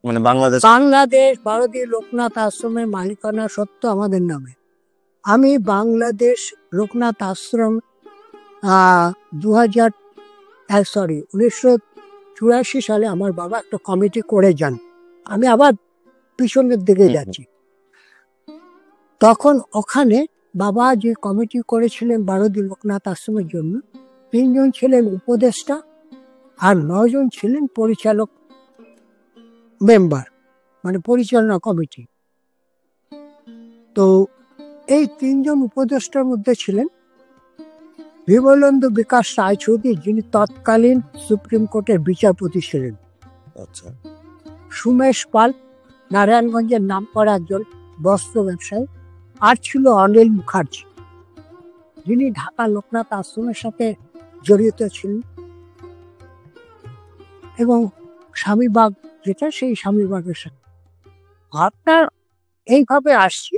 মানে বাংলাদেশ বাংলাদেশ ভারতীয় লোকনাথ আশ্রমের মালিকানা সত্ত্ব আমাদের নামে। আমি বাংলাদেশ লোকনাথ আশ্রম 1984 সালে আমার বাবা একটা কমিটি করে যান। আমি আবার পিছনের দিকে যাচ্ছি। তখন ওখানে বাবা যে কমিটি করেছিলেন ভারতীয় লোকনাথ আশ্রমের জন্য, 3 জন ছিলেন উপদেষ্টা আর 9 জন ছিলেন পরিচালক মেম্বার, মানে পরিচালনা কমিটি। তো এই 3 জন উপদেষ্টার মধ্যে ছিলেন বিমলেন্দু বিকাশ রায়চৌধুরী, যিনি তৎকালীন সুপ্রিম কোর্টের বিচারপতি ছিলেন। আচ্ছা, সুমেশ পাল, নারায়ণগঞ্জের নামকরা একজন বস্ত্র ব্যবসায়ী। আর ছিল অনিল মুখার্জি, যিনি ঢাকা লোকনাথ আশ্রমের সাথে জড়িত ছিলেন, এবং স্বামীবাগ যেটা, সেই স্বামীবাগের সাথে। আপনার এইভাবে আসছি